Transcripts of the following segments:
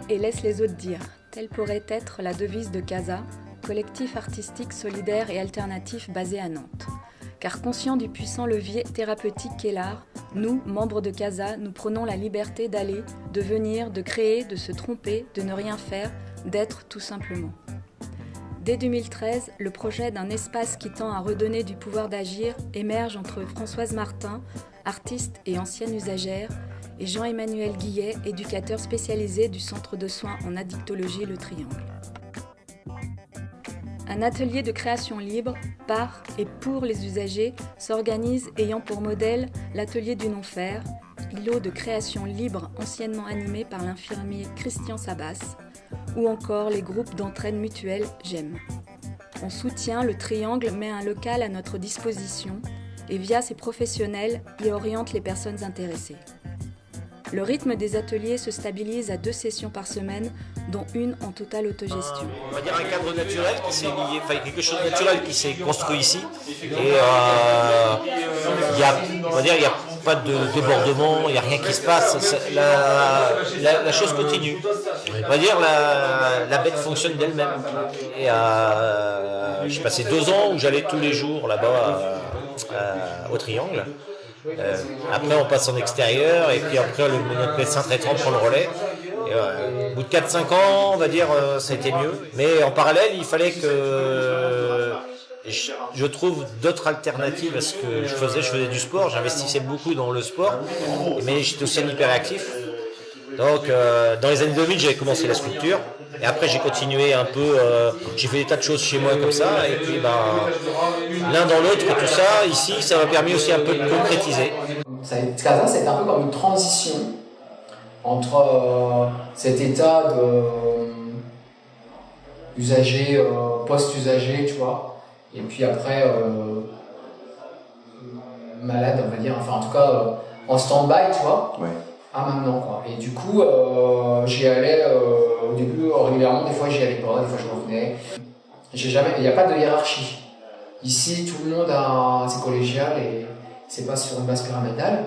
et laisse les autres dire. Telle pourrait être la devise de CASA, collectif artistique solidaire et alternatif basé à Nantes. Car conscients du puissant levier thérapeutique qu'est l'art, nous, membres de CASA, nous prenons la liberté d'aller, de venir, de créer, de se tromper, de ne rien faire, d'être tout simplement. Dès 2013, le projet d'un espace qui tend à redonner du pouvoir d'agir émerge entre Françoise Martin, artiste et ancienne usagère, et Jean-Emmanuel Guillet, éducateur spécialisé du centre de soins en addictologie Le Triangle. Un atelier de création libre, par et pour les usagers, s'organise ayant pour modèle l'atelier du non-faire, îlot de création libre anciennement animé par l'infirmier Christian Sabas, ou encore les groupes d'entraide mutuelle GEM. En soutien, le Triangle met un local à notre disposition et via ses professionnels y oriente les personnes intéressées. Le rythme des ateliers se stabilise à 2 sessions par semaine, dont une en totale autogestion. On va dire un cadre naturel qui s'est lié, enfin quelque chose de naturel qui s'est construit ici. Et on va dire, il n'y a pas de débordement, il n'y a rien qui se passe. La chose continue. On va dire la bête fonctionne d'elle-même. Et j'ai passé 2 ans où j'allais tous les jours là-bas au Triangle. Après on passe en extérieur et puis après notre médecin traitant prend le relais. Et, au bout de 4-5 ans, on va dire, ça a été mieux. Mais en parallèle, il fallait que je trouve d'autres alternatives à ce que je faisais. Je faisais du sport, j'investissais beaucoup dans le sport, mais j'étais aussi un hyperactif. Donc dans les années 2000, j'avais commencé la sculpture. Et après j'ai continué un peu, j'ai fait des tas de choses chez moi comme ça, et puis l'un dans l'autre, tout ça, ici, ça m'a permis aussi un peu de concrétiser. CASA, c'était un peu comme une transition entre cet état usager, post-usager, tu vois, et puis après malade, on va dire, enfin en tout cas en stand-by, tu vois. Ouais. À maintenant, quoi. Et du coup, j'y allais au début régulièrement, des fois j'y allais pas, des fois je revenais. Il n'y a pas de hiérarchie. Ici, tout le monde c'est collégial et c'est pas sur une base pyramidale.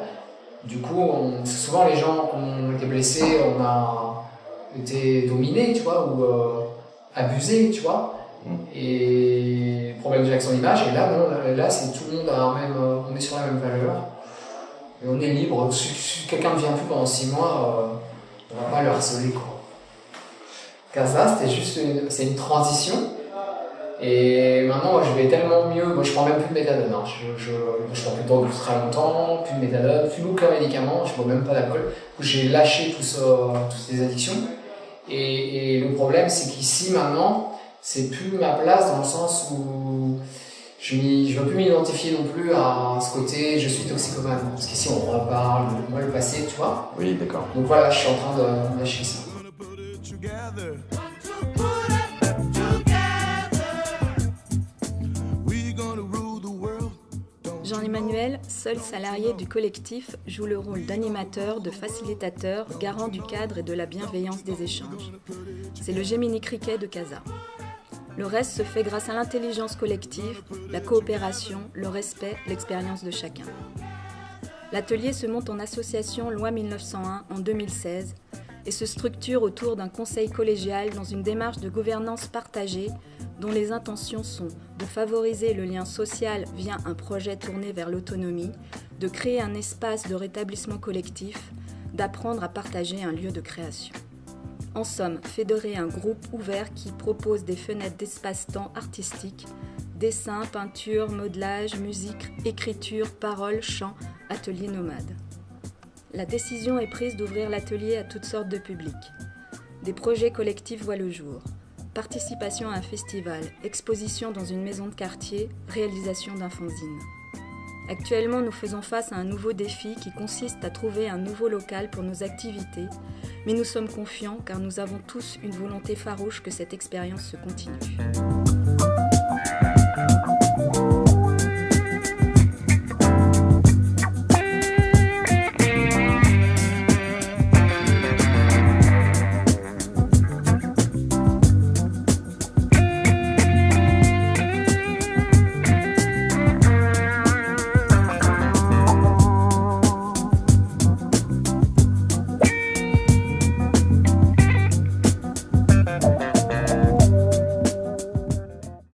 Du coup, souvent les gens qui ont été blessés, on a été dominés, tu vois, ou abusés, tu vois. Et problème de réaction d'image, et là c'est tout le monde on est sur la même valeur. Et on est libre. Si quelqu'un ne vient plus pendant 6 mois, on ne va pas le harceler, quoi. CASA, c'est une transition. Et maintenant, moi, je vais tellement mieux. Moi, je prends même plus de méthadone. Hein. Je prends plus de drogue depuis très longtemps, plus de méthadone, plus aucun médicament. Je ne bois même pas d'alcool. J'ai lâché toutes ces addictions. Et le problème, c'est qu'ici, maintenant, c'est plus ma place dans le sens où je ne veux plus m'identifier non plus à ce côté je suis toxicomane. Parce qu'ici on reparle, moi le passé, tu vois. Oui, d'accord. Donc voilà, je suis en train de lâcher ça. Jean-Emmanuel, seul salarié du collectif, joue le rôle d'animateur, de facilitateur, garant du cadre et de la bienveillance des échanges. C'est le Gemini Cricket de CASA. Le reste se fait grâce à l'intelligence collective, la coopération, le respect, l'expérience de chacun. L'atelier se monte en association Loi 1901 en 2016 et se structure autour d'un conseil collégial dans une démarche de gouvernance partagée dont les intentions sont de favoriser le lien social via un projet tourné vers l'autonomie, de créer un espace de rétablissement collectif, d'apprendre à partager un lieu de création. En somme, fédérer un groupe ouvert qui propose des fenêtres d'espace-temps artistique, dessin, peinture, modelage, musique, écriture, parole, chant, atelier nomade. La décision est prise d'ouvrir l'atelier à toutes sortes de publics. Des projets collectifs voient le jour. Participation à un festival, exposition dans une maison de quartier, réalisation d'un fanzine. Actuellement, nous faisons face à un nouveau défi qui consiste à trouver un nouveau local pour nos activités, mais nous sommes confiants car nous avons tous une volonté farouche que cette expérience se continue.